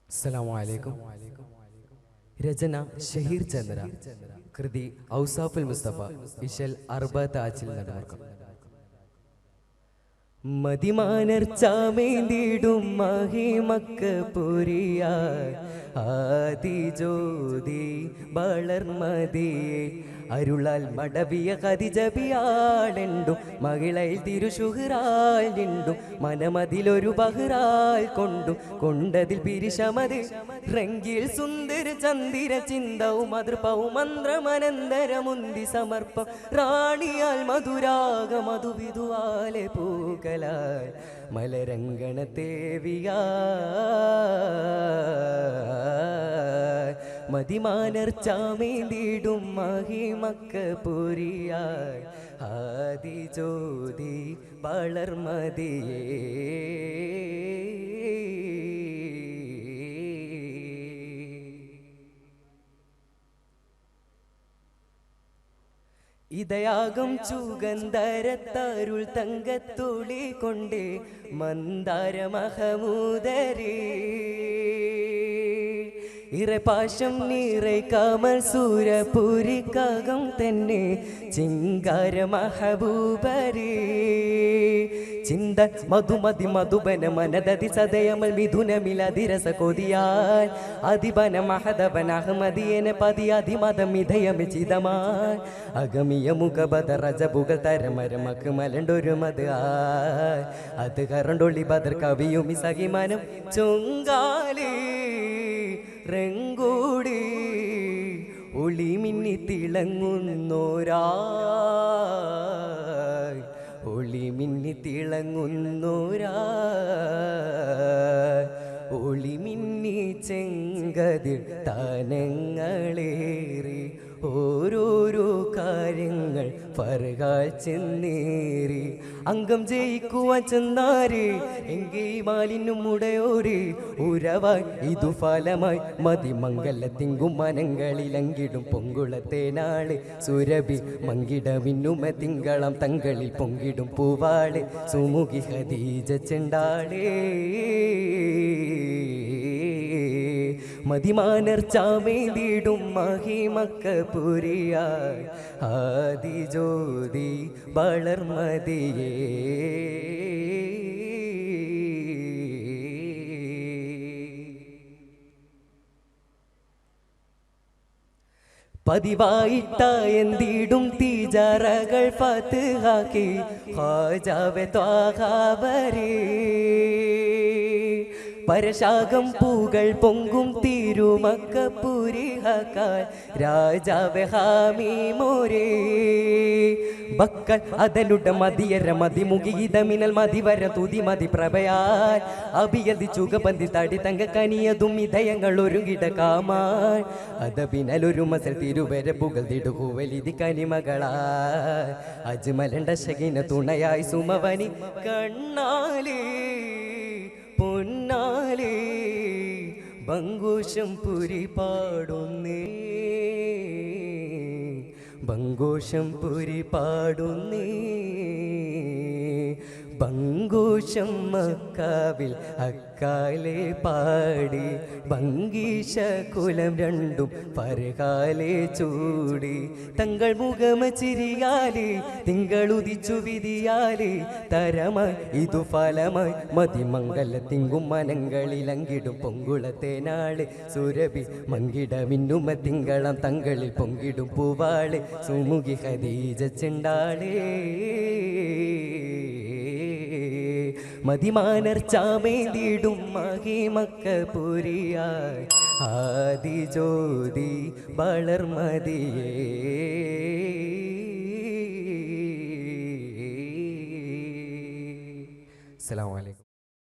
അസ്സലാമു അലൈക്കും. രചന ഷഹീർ ചന്ദ്ര. കൃതി ഔസാഫുൽ മുസ്തഫ. ഇശൽ അർബഅത്ത് ആച്ചിൽ നടവർക്കം. മതിമാനർച്ചാമേന്തിടും മഹിമക്ക് പുരിയായി ആദിജ്യോതി വളർമതിയെ അരുളാൽ മടവിയ കതിജബിയാളെണ്ടും മഹിളയിൽ തിരുശുഹറാൽ നിണ്ടും മനമതിലൊരു ബഹ്റാൽ കൊണ്ടും കൊണ്ടതിൽ പിരിശമതി റെങ്കിൽ സുന്ദര ചന്ദിര ചിന്തവും അതിർപ്പവും മന്ത്രമനന്തരമുന്തി സമർപ്പം റാണിയാൽ മധുരാഗ മധുവിധുവാലെ പൂക്കലാൽ മലരംഗണ ദേവിയാ മതിമാനർച്ചാമേന്തിടും മഹിമക്ക് പുരിയായി ആദിജ്യോതി വളർമതിയേ ഇതയാകും ചുഗന്ധരത്തരുൾ തങ്കത്തുളി കൊണ്ട് മന്ദാര മഹമൂദരേ ഇറപാശം നീറെ കമൽ സൂരപുരിക്കകം തന്നെ ചിങ്കാര മഹബൂബരേ ചിന്ത മധുമതി മധുബന മനദതി സദയമൽ മിഥുനമിലതിരസ കൊതിയാൽ അതിബന മഹദബന അഹ്മദിയന പതി അതിമതമിതയമിചിതമാൽ അഗമിയ മുഖബദ രജബുകൾ തരമരമക്ക് മലണ്ടൊരു മത് അത് കറണ്ടൊളി ബദർ കവിയും സഹിമനം ചൊങ്കാലേ റെങ്കൂടി ഒളി മിന്നി തിളങ്ങുന്നോരാ ഒളി മിന്നി തിളങ്ങുന്നോരാ ഒളി മിന്നി ചെങ്കതിർ താനങ്ങളേറി ഓരോരോ കാര്യങ്ങൾ ഫർഹാൽ ചെന്നേറി അംഗം ജയിക്കുവാൻ ചെന്നാരേ എങ്കേ മാലിനും മുടയോരേ ഉരവായി ഇതു ഫലമായി മതിമംഗല തിങ്കും മനങ്ങളിലങ്കിടും പൊങ്കുളത്തെ നാളെ സുരഭി മങ്കിട മിന്നുമ തിങ്കളം തങ്ങളിൽ പൊങ്കിടും പൂവാളെ സുമുഖി ഖദീജ ചെണ്ടാളേ മതിമാനർച്ചാമേന്തിടും മഹിമക്ക് പുരിയായി ആദിജ്യോതി വളർമതിയേ പതിവായിട്ടായെന്തിടും തീജാറകൾ ഫത്ഹാക്കി ഖാജാവെ ത്വാഹാവരേ പരശാകം പൂകൾ പൊങ്കും തിരുമക്കപ്പുരിഹക്കാൽ രാജാവെ ഹാമീമോരേ ബക്കൽ അതലുട മതിയര മതിമുഖിതമിനൽ മതിവര തുതി മതി പ്രഭയാൽ അഭിയതി ചുഗബന്ധി തടി തങ്ക കനിയതും ഇതയങ്ങൾ ഒരുങ്ങിട കാമാൻ അതപിനലൊരു മസൽ തിരുവര പുകൾ തിടുകൂവലിതി കനിമകളാൽ അജ്മലണ്ട ശകിന തുണയായി സുമവനി കണ്ണാലേ പൊന്നാലേ ബംഗോഷം പുരി പാടുന്നേ ബംഗോഷം പുരി പാടുന്നേ ബംഗോഷം മക്കാവിൽ അക്കാലെ പാടി ഭംഗീശ കുലം രണ്ടും പരകാലെ ചൂടി തങ്ങൾ മുഖമ ചിരിയാലേ തിങ്കളുദിച്ചു വിധിയാലേ തരമായി ഇതു ഫലമായി മതിമംഗല തിങ്കും മനങ്ങളിലങ്കിടും പൊങ്കുളത്തെ നാളെ സുരഭി മങ്കിട മിന്നുമ തിങ്കളം തങ്ങളിൽ പൊങ്കിടും പൂവാളെ സുമുഖി ഖദീജ ചെണ്ടാളേ മതിമാനർച്ചാമേന്തിടും മഹിമക്ക് പുരിയായി ആദിജ്യോതി വളർമതിയേ അസ്സലാമു അലൈക്കും.